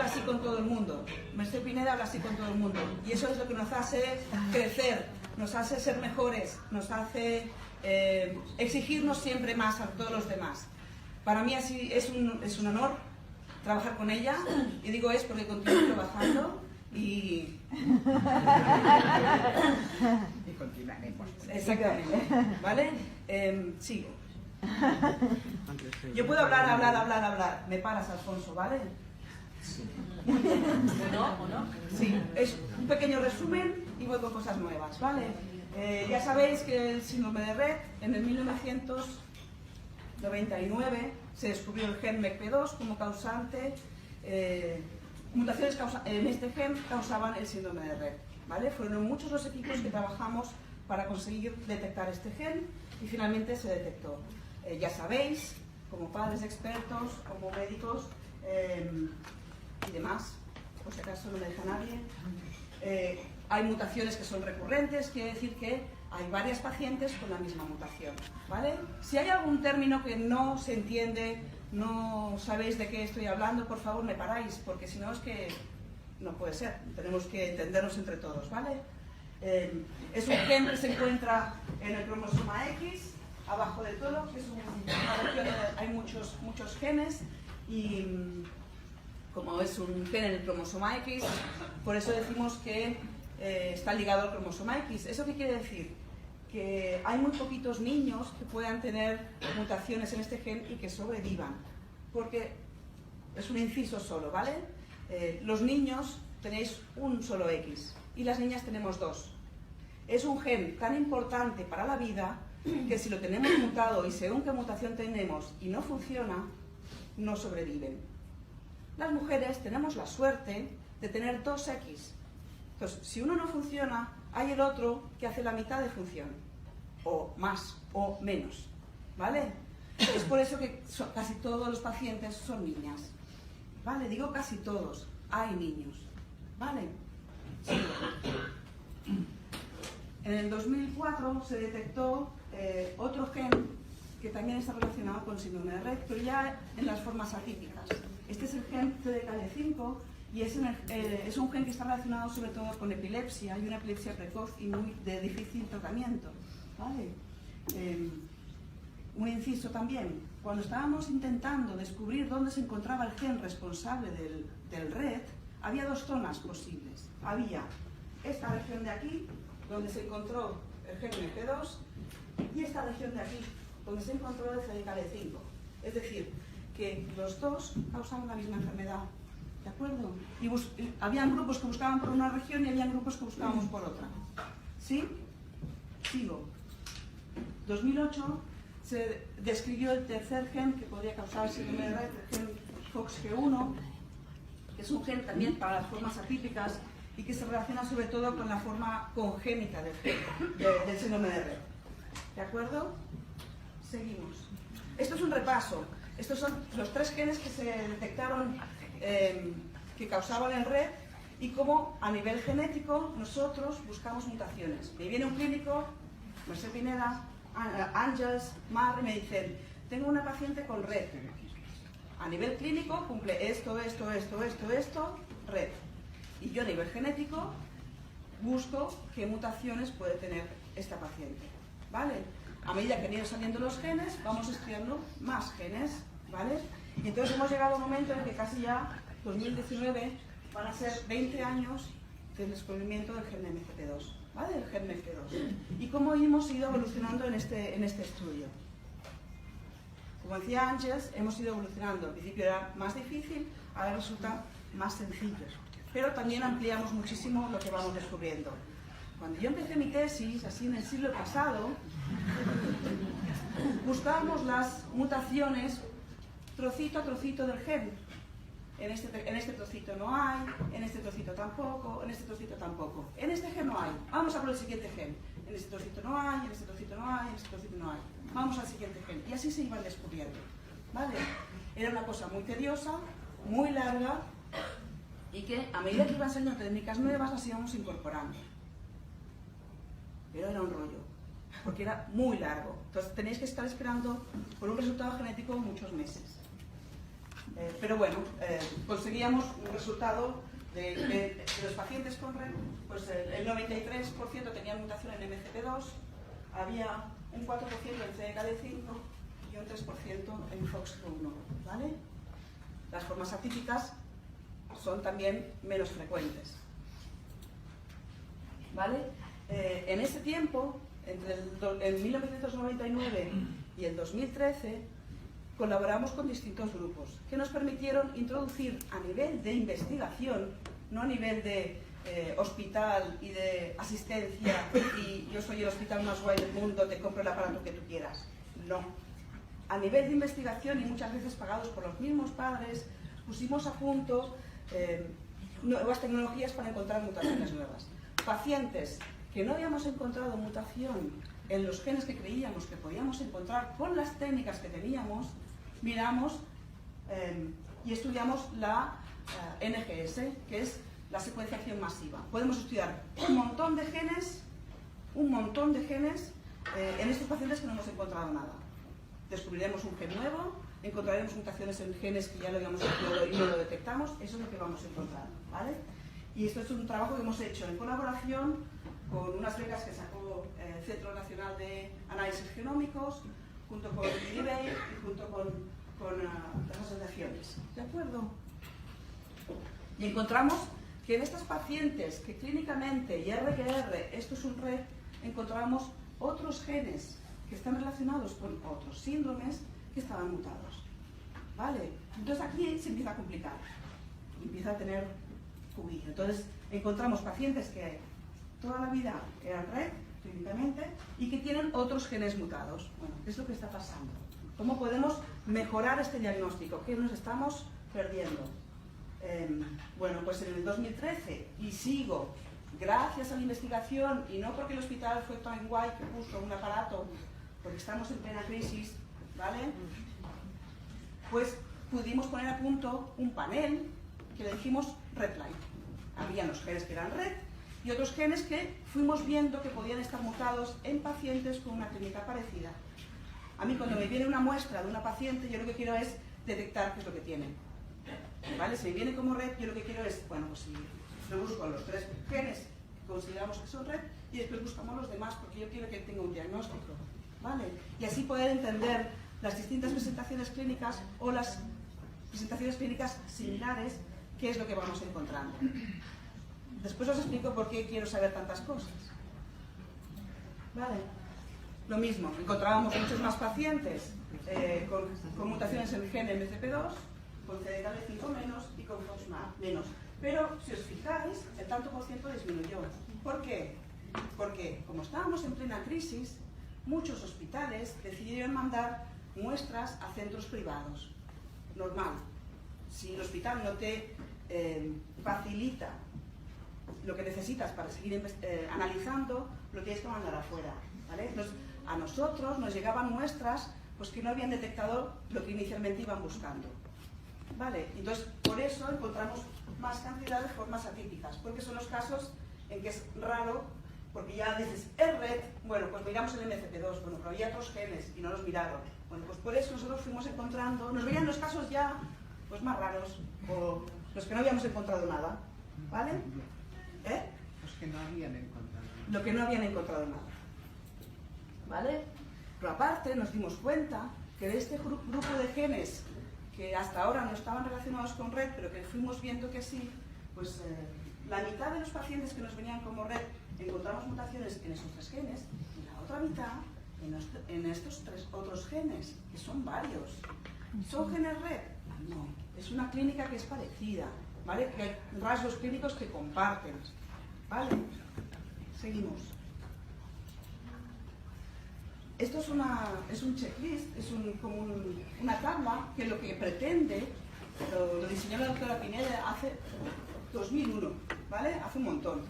así con todo el mundo. Mercè Pineda habla así con todo el mundo. Y eso es lo que nos hace crecer, nos hace ser mejores, nos hace exigirnos siempre más a todos los demás. Para mí así es un honor trabajar con ella. Y digo es porque continúo trabajando y continuaremos. Exactamente. ¿Vale? Sigo. Yo puedo hablar. Me paras, Alfonso, ¿vale? ¿O no? Sí, es un pequeño resumen y voy con cosas nuevas, ¿vale? Ya sabéis que el síndrome de Rett, en el 1999 se descubrió el gen MECP2 como causante. Mutaciones en este gen causaban el síndrome de Rett, ¿vale? Fueron muchos los equipos que trabajamos para conseguir detectar este gen y finalmente se detectó. Ya sabéis, como padres expertos, como médicos y demás, por si acaso no me deja nadie, hay mutaciones que son recurrentes, quiere decir que hay varias pacientes con la misma mutación, ¿vale? Si hay algún término que no se entiende, no sabéis de qué estoy hablando, por favor me paráis, porque si no es que no puede ser, tenemos que entendernos entre todos, ¿vale? Es un gen que se encuentra en el cromosoma X, abajo de todo, que es una región donde hay muchos genes y como es un gen en el cromosoma X, por eso decimos que está ligado al cromosoma X. ¿Eso qué quiere decir? Que hay muy poquitos niños que puedan tener mutaciones en este gen y que sobrevivan, porque es un inciso solo, ¿vale? Los niños tenéis un solo X y las niñas tenemos dos. Es un gen tan importante para la vida que si lo tenemos mutado y según qué mutación tenemos y no funciona, no sobreviven. Las mujeres tenemos la suerte de tener dos X. Entonces, si uno no funciona, hay el otro que hace la mitad de función, o más, o menos, ¿vale? Es por eso que casi todos los pacientes son niñas, ¿vale? Digo casi todos, hay niños, ¿vale? Sí. En el 2004 se detectó otro gen que también está relacionado con síndrome de Rett, pero ya en las formas atípicas. Este es el gen CDKL5 y es un gen que está relacionado sobre todo con epilepsia y una epilepsia precoz y de difícil tratamiento, ¿vale? Un inciso también, cuando estábamos intentando descubrir dónde se encontraba el gen responsable del Rett, había dos zonas posibles. Había esta región de aquí, donde se encontró el gen MP2, y esta región de aquí, donde se encontró el CDKL5. Es decir, que los dos causaban la misma enfermedad, ¿de acuerdo? Y habían grupos que buscaban por una región y habían grupos que buscábamos por otra. ¿Sí? Sigo. 2008 se describió el tercer gen que podría causar el síndrome de Rett, el gen FOXG1, que es un gen también para las formas atípicas y que se relaciona sobre todo con la forma congénita del síndrome de Rett. ¿De acuerdo? Seguimos. Esto es un repaso. Estos son los tres genes que se detectaron que causaban el Rett y cómo a nivel genético nosotros buscamos mutaciones. Me viene un clínico, Mercè Pineda, Àngels, Mar, y me dicen, tengo una paciente con Rett. A nivel clínico cumple esto, Rett. Y yo a nivel genético busco qué mutaciones puede tener esta paciente, ¿vale? A medida que han ido saliendo los genes, vamos estudiando más genes, ¿vale? Y entonces hemos llegado a un momento en que casi ya, 2019, van a ser 20 años del descubrimiento del gen MP2, ¿vale? El gen MP2. Y cómo hemos ido evolucionando en este estudio. Como decía Àngels, hemos ido evolucionando. Al principio era más difícil, ahora resulta más sencillo. Pero también ampliamos muchísimo lo que vamos descubriendo. Cuando yo empecé mi tesis, así en el siglo pasado, buscábamos las mutaciones trocito a trocito del gen. En este trocito no hay, en este trocito tampoco, en este trocito tampoco. En este gen no hay, vamos a por el siguiente gen. En este trocito no hay, en este trocito no hay, en este trocito no hay. Vamos al siguiente gen. Y así se iban descubriendo, ¿vale? Era una cosa muy tediosa, muy larga, y que a medida que iban saliendo técnicas nuevas las íbamos incorporando. Pero era un rollo, porque era muy largo. Entonces tenéis que estar esperando por un resultado genético muchos meses. Pero bueno, conseguíamos un resultado de los pacientes con RET, pues el 93% tenían mutación en MCP2, había un 4% en CDKD5 y un 3% en FOXP1, ¿vale? Las formas atípicas son también menos frecuentes, ¿vale? En ese tiempo, entre el 1999 y el 2013, colaboramos con distintos grupos que nos permitieron introducir a nivel de investigación, no a nivel de hospital y de asistencia y yo soy el hospital más guay del mundo, te compro el aparato que tú quieras. No. A nivel de investigación y muchas veces pagados por los mismos padres, pusimos a punto nuevas tecnologías para encontrar mutaciones nuevas. Pacientes que no habíamos encontrado mutación en los genes que creíamos que podíamos encontrar con las técnicas que teníamos, miramos y estudiamos la NGS, que es la secuenciación masiva. Podemos estudiar un montón de genes en estos pacientes que no hemos encontrado nada. Descubriremos un gen nuevo, encontraremos mutaciones en genes que ya lo habíamos estudiado y no lo detectamos, eso es lo que vamos a encontrar, ¿vale? Y esto es un trabajo que hemos hecho en colaboración con unas becas que sacó el Centro Nacional de Análisis Genómicos, junto con eBay y junto con las asociaciones. ¿De acuerdo? Y encontramos que en estas pacientes que clínicamente y RQR, esto es un RET, encontramos otros genes que están relacionados con otros síndromes que estaban mutados. ¿Vale? Entonces aquí se empieza a complicar, empieza a tener cubillo. Entonces encontramos pacientes que toda la vida eran RET clínicamente y que tienen otros genes mutados. Bueno, ¿qué es lo que está pasando? ¿Cómo podemos mejorar este diagnóstico? ¿Qué nos estamos perdiendo? Bueno, pues en el 2013, y sigo, gracias a la investigación, y no porque el hospital fue tan guay que puso un aparato, porque estamos en plena crisis, ¿vale? Pues pudimos poner a punto un panel que le dijimos RET-like. Había los genes que eran RET y otros genes que fuimos viendo que podían estar mutados en pacientes con una clínica parecida. A mí cuando me viene una muestra de una paciente, yo lo que quiero es detectar qué es lo que tiene. ¿Vale? Si me viene como RET, yo lo que quiero es, bueno, pues si yo busco los 3 genes que consideramos que son RET y después buscamos los demás porque yo quiero que tenga un diagnóstico. ¿Vale? Y así poder entender las distintas presentaciones clínicas o las presentaciones clínicas similares, qué es lo que vamos encontrando. Después os explico por qué quiero saber tantas cosas. ¿Vale? Lo mismo, encontrábamos muchos más pacientes con mutaciones en el gen MCP2, con CDKD5 menos y con FOXP menos. Pero si os fijáis, el tanto por ciento disminuyó. ¿Por qué? Porque como estábamos en plena crisis, muchos hospitales decidieron mandar muestras a centros privados. Normal. Si el hospital no te facilita lo que necesitas para seguir analizando, lo tienes que mandar afuera. ¿Vale? Entonces, a nosotros nos llegaban muestras pues, que no habían detectado lo que inicialmente iban buscando. ¿Vale? Entonces, por eso encontramos más cantidad de formas atípicas, porque son los casos en que es raro, porque ya dices, es RET, bueno, pues miramos el MCP2, bueno, pero había otros genes y no los miraron. Bueno, pues por eso nosotros fuimos encontrando, nos veían los casos ya pues más raros, o los que no habíamos encontrado nada. ¿Vale? Los que no habían encontrado nada. Lo que no habían encontrado nada. ¿Vale? Pero aparte nos dimos cuenta que de este grupo de genes que hasta ahora no estaban relacionados con RET, pero que fuimos viendo que sí, pues la mitad de los pacientes que nos venían como RET encontramos mutaciones en esos 3 genes y la otra mitad en estos 3 otros genes, que son varios. ¿Son genes RET? No, es una clínica que es parecida, ¿vale? Que hay rasgos clínicos que comparten, ¿vale? Seguimos. Esto es un checklist, es como una tabla que lo que pretende, lo diseñó la doctora Pineda hace 2001, ¿vale? Hace un montón.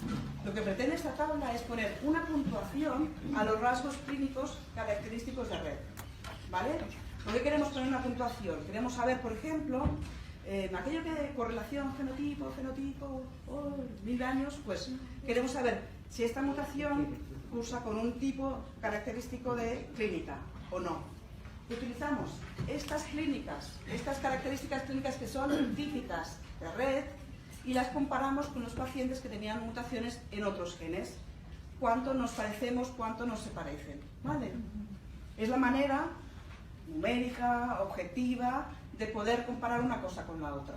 Lo que pretende esta tabla es poner una puntuación a los rasgos clínicos característicos de RET, ¿vale? ¿Por qué queremos poner una puntuación? Queremos saber, por ejemplo, aquello que de correlación fenotipo, 1000 años, pues queremos saber si esta mutación cursa con un tipo característico de clínica o no. utilizamos estas clínicas, estas características clínicas que son típicas de red, y las comparamos con los pacientes que tenían mutaciones en otros genes. Cuánto nos parecemos, cuánto nos se parecen, ¿vale? Es la manera numérica, objetiva, de poder comparar una cosa con la otra,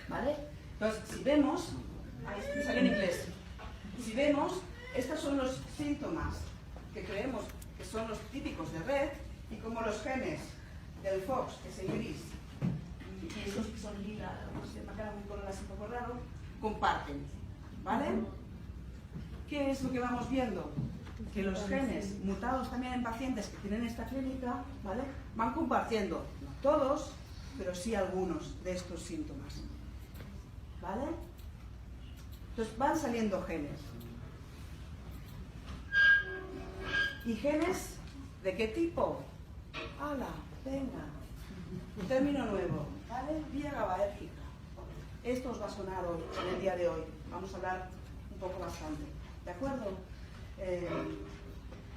¿vale? Entonces, si vemos, ahí me salió en inglés, si vemos, estos son los síntomas que creemos que son los típicos de red, y como los genes del Fox, que es en gris, y esos que son lila, no sé, me queda un color así un poco raro, comparten, ¿vale? ¿Qué es lo que vamos viendo? Que los genes mutados también en pacientes que tienen esta clínica, ¿vale?, van compartiendo, no todos, pero sí algunos de estos síntomas, ¿vale? Entonces van saliendo genes. ¿Y genes de qué tipo? ¡Hala! Venga. Un término nuevo, ¿vale? Vía GABAérgica. Esto os va a sonar hoy, en el día de hoy. Vamos a hablar un poco bastante, ¿de acuerdo?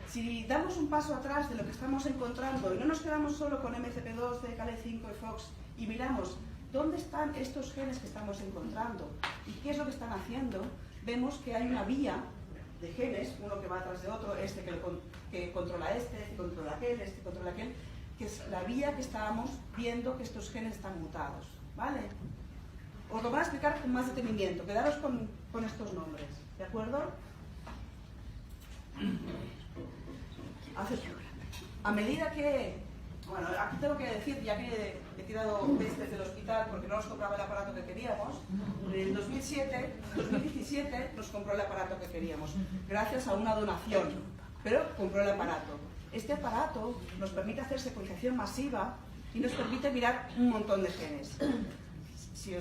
Si damos un paso atrás de lo que estamos encontrando y no nos quedamos solo con MCP2, CDKL5 y FOX y miramos dónde están estos genes que estamos encontrando y qué es lo que están haciendo, vemos que hay una vía de genes, uno que va atrás de otro, este que controla este controla aquel, este controla aquel, que es la vía que estábamos viendo que estos genes están mutados, ¿vale? Os lo voy a explicar con más detenimiento, quedaros con estos nombres, ¿de acuerdo? A medida que, bueno, aquí tengo que decir, ya que he tirado pestes del hospital porque no nos compraba el aparato que queríamos, en 2017 nos compró el aparato que queríamos, gracias a una donación, pero compró el aparato. Este aparato nos permite hacer secuenciación masiva y nos permite mirar un montón de genes. Si no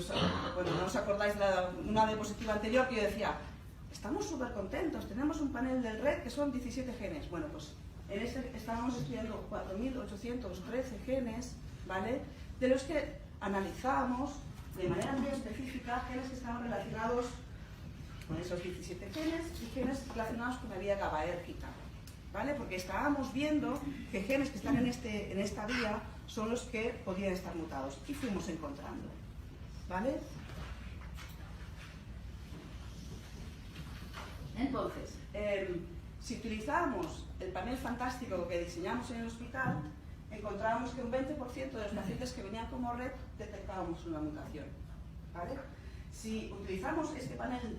os acordáis de una diapositiva anterior que yo decía, estamos súper contentos, tenemos un panel del RED que son 17 genes. Bueno, pues en este estábamos estudiando 4.813 genes, ¿vale?, de los que analizamos de manera muy específica genes que estaban relacionados con esos 17 genes y genes relacionados con la vía GABAérgica, ¿vale? Porque estábamos viendo que genes que están en esta vía son los que podían estar mutados y fuimos encontrando, ¿vale? Entonces, si utilizamos el panel fantástico que diseñamos en el hospital, encontrábamos que un 20% de los pacientes que venían como red detectábamos una mutación, ¿vale? Si utilizamos este panel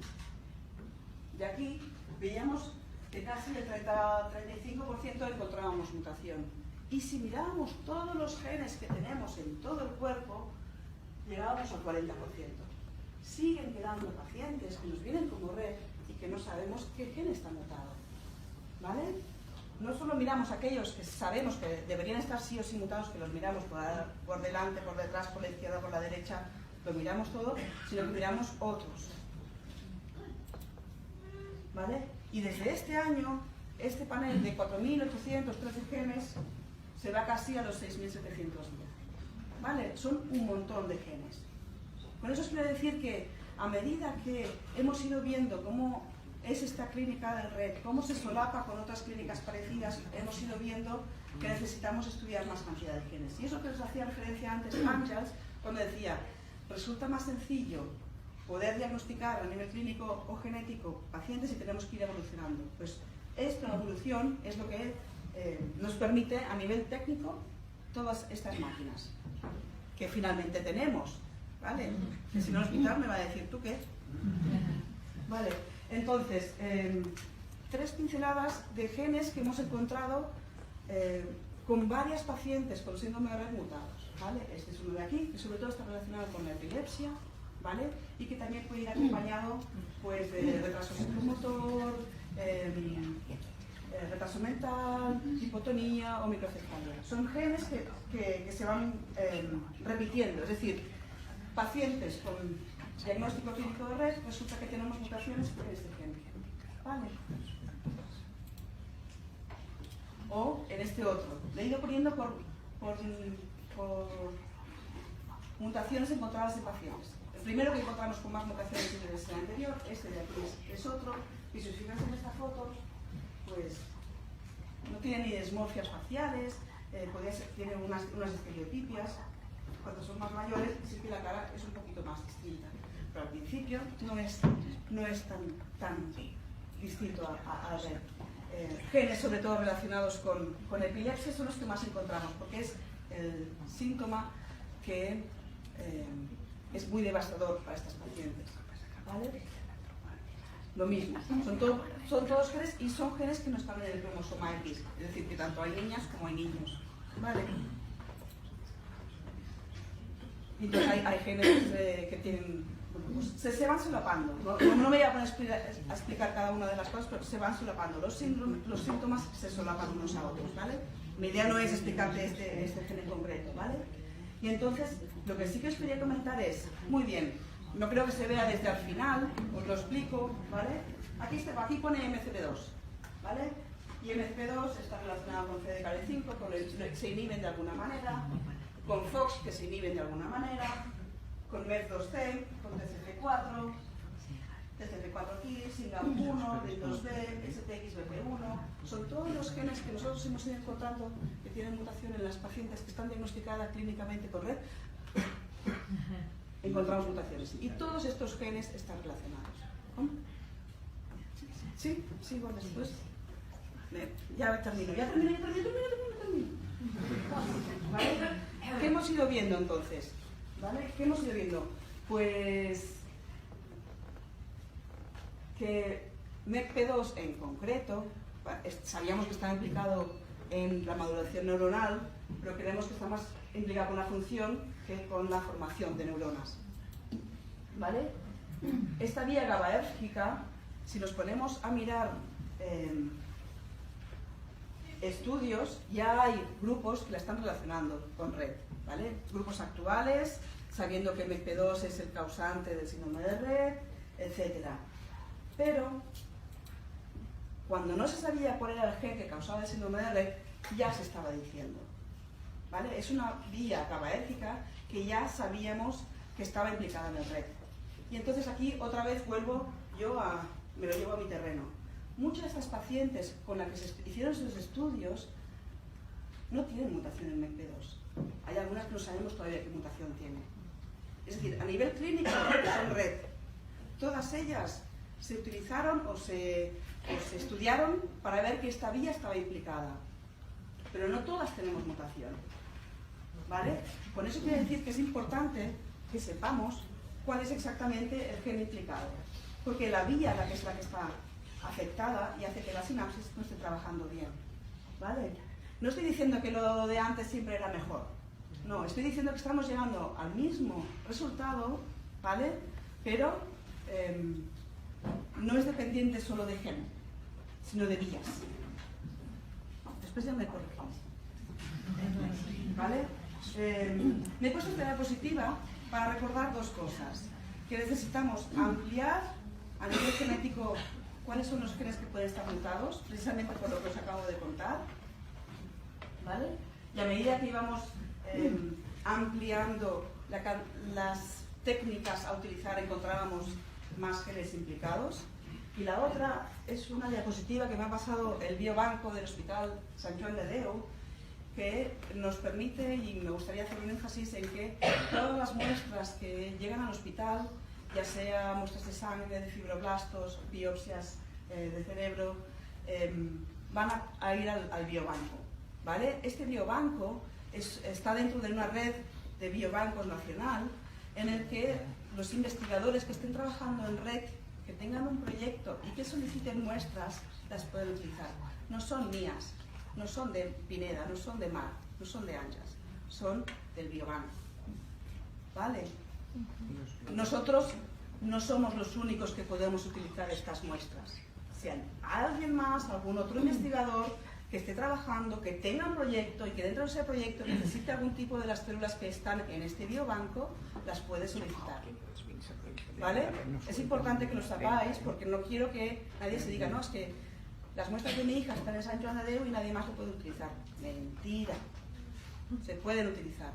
de aquí, veíamos que casi el 30-35% encontrábamos mutación. Y si mirábamos todos los genes que tenemos en todo el cuerpo, llegábamos al 40%. Siguen quedando pacientes que nos vienen como red y que no sabemos qué gen está mutado, ¿vale? No solo miramos aquellos que sabemos que deberían estar sí o sí mutados, que los miramos por delante, por detrás, por la izquierda, por la derecha, lo miramos todo, sino que miramos otros, ¿vale? Y desde este año, este panel de 4.813 genes se va casi a los 6.710, ¿vale? Son un montón de genes. Con eso os quiero decir que a medida que hemos ido viendo cómo es esta clínica del RED, cómo se solapa con otras clínicas parecidas, hemos ido viendo que necesitamos estudiar más cantidad de genes. Y eso que os hacía referencia antes Ángels, cuando decía, resulta más sencillo poder diagnosticar a nivel clínico o genético pacientes y tenemos que ir evolucionando. Pues esta evolución es lo que nos permite a nivel técnico todas estas máquinas que finalmente tenemos, ¿vale? Que si no el hospital me va a decir, ¿tú qué? Vale, entonces, 3 pinceladas de genes que hemos encontrado con varias pacientes con síndrome de Rett mutados, ¿vale? Este es uno de aquí, que sobre todo está relacionado con la epilepsia, ¿vale? Y que también puede ir acompañado pues, de retraso psicomotor, retraso mental, hipotonía o microcefalia. Son genes que se van repitiendo, es decir, pacientes con diagnóstico clínico de Rett, resulta que tenemos mutaciones en este gen, ¿vale? O en este otro. Le he ido poniendo por mutaciones encontradas en pacientes. El primero que encontramos con más mutaciones es el anterior, este de aquí es otro, y si os fijáis en esta foto, pues no tiene ni dismorfias faciales, tiene unas estereotipias. Cuando son más mayores, sí que la cara es un poquito más distinta. Pero al principio no es tan distinto al Rett. Genes, sobre todo relacionados con epilepsia, son los que más encontramos, porque es el síntoma que es muy devastador para estas pacientes. ¿Vale? Lo mismo, son todos genes y son genes que no están en el cromosoma X, es decir, que tanto hay niñas como hay niños. ¿Vale? Entonces hay genes que tienen, pues se van solapando. No me voy a poner a explicar cada una de las cosas, pero se van solapando. Los síntomas se solapan unos a otros, ¿vale? Mi idea no es explicarte este gen en concreto, ¿vale? Y entonces, lo que sí que os quería comentar es, muy bien, no creo que se vea desde al final, os lo explico, ¿vale? Aquí pone MCP2, ¿vale? Y MCP2 está relacionado con CDKL5, se inhiben de alguna manera, con FOX, que se inhiben de alguna manera, con MEF2C, con TCF4, TCF4 aquí, SINGAP1, DIL2B, STXBP1, son todos los genes que nosotros hemos ido encontrando que tienen mutación en las pacientes que están diagnosticadas clínicamente con Rett. Encontramos mutaciones. Y todos estos genes están relacionados. ¿Cómo? ¿Sí? ¿Sigo después? Ya termino. ¿Vale? ¿Qué hemos ido viendo entonces? ¿Vale? ¿Qué hemos ido viendo? Pues que MECP2 en concreto, sabíamos que estaba implicado en la maduración neuronal, pero creemos que está más implicado con la función que con la formación de neuronas. ¿Vale? Esta vía GABAérgica, si nos ponemos a mirar estudios, ya hay grupos que la están relacionando con Rett, ¿vale? Grupos actuales, sabiendo que MECP2 es el causante del síndrome de Rett, etc. Pero, cuando no se sabía cuál era el gen que causaba el síndrome de Rett, ya se estaba diciendo, ¿vale? Es una vía GABAérgica que ya sabíamos que estaba implicada en el Rett. Y entonces aquí otra vez me lo llevo a mi terreno. Muchas de estas pacientes con las que se hicieron esos estudios no tienen mutación en MECP2. Hay algunas que no sabemos todavía qué mutación tiene. Es decir, a nivel clínico son Rett. Todas ellas se utilizaron o se estudiaron para ver que esta vía estaba implicada. Pero no todas tenemos mutación. ¿Vale? Con eso quiere decir que es importante que sepamos cuál es exactamente el gen implicado. Porque la vía la que está afectada y hace que la sinapsis no esté trabajando bien. ¿Vale? No estoy diciendo que lo de antes siempre era mejor. No, estoy diciendo que estamos llegando al mismo resultado, ¿vale? Pero no es dependiente solo de gen, sino de vías. Después ya me corregís. ¿Vale? Me he puesto en diapositiva para recordar dos cosas. Que necesitamos ampliar a nivel genético cuáles son los genes que pueden estar mutados, precisamente por lo que os acabo de contar. ¿Vale? Y a medida que íbamos ampliando las técnicas a utilizar, encontrábamos más genes implicados. Y la otra es una diapositiva que me ha pasado el biobanco del Hospital Sant Joan de Déu, que nos permite, y me gustaría hacer un énfasis en que todas las muestras que llegan al hospital, ya sea muestras de sangre, de fibroblastos, biopsias de cerebro, van a ir al biobanco. ¿Vale? Este biobanco está dentro de una red de biobancos nacional en el que los investigadores que estén trabajando en Rett, que tengan un proyecto y que soliciten muestras, las pueden utilizar. No son mías, no son de Pineda, no son de Mar, no son de Anjas, son del biobanco. ¿Vale? Nosotros no somos los únicos que podemos utilizar estas muestras. Si hay alguien más, algún otro investigador que esté trabajando, que tenga un proyecto y que dentro de ese proyecto necesite algún tipo de las células que están en este biobanco, las puede solicitar. ¿Vale? Es importante que lo sepáis porque no quiero que nadie se diga, no, es que las muestras de mi hija están en Sant Joan de Déu y nadie más lo puede utilizar. Mentira. Se pueden utilizar.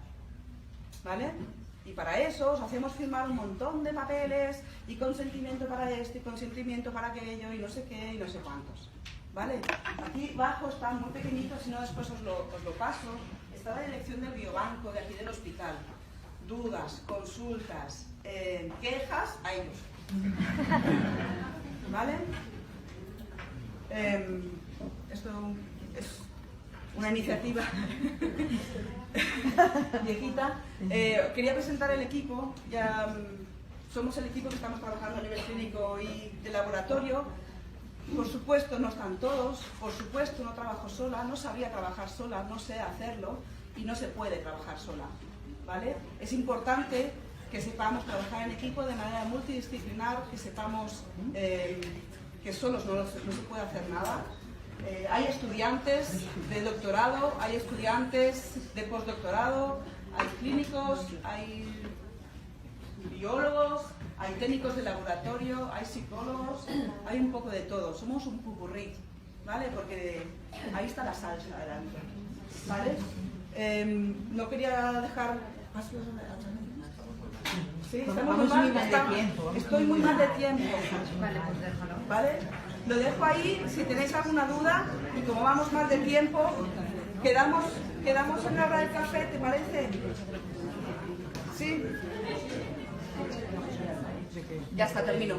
¿Vale? Y para eso os hacemos firmar un montón de papeles y consentimiento para esto y consentimiento para aquello y no sé qué y no sé cuántos. ¿vale? Aquí abajo está muy pequeñito, si no después os lo paso. Está la dirección del biobanco de aquí del hospital. Dudas, consultas, quejas, a ellos. ¿Vale? Esto es una iniciativa viejita. Quería presentar el equipo. Ya somos el equipo que estamos trabajando a nivel clínico y de laboratorio. Por supuesto no están todos, por supuesto no trabajo sola, no sabría trabajar sola, no sé hacerlo y no se puede trabajar sola, ¿vale? Es importante que sepamos trabajar en equipo de manera multidisciplinar, que sepamos que solos no se puede hacer nada. Hay estudiantes de doctorado, hay estudiantes de postdoctorado, hay clínicos, hay biólogos, hay técnicos de laboratorio, hay psicólogos, hay un poco de todo. Somos un popurrí, ¿vale? Porque ahí está la salsa adelante, ¿vale? No quería dejar... Sí, estamos muy mal de tiempo. Estoy muy mal de tiempo. Vale, pues déjalo. ¿Vale? Lo dejo ahí, si tenéis alguna duda, y como vamos mal de tiempo, quedamos en la hora del café, ¿te parece? ¿Sí? Ya está, termino.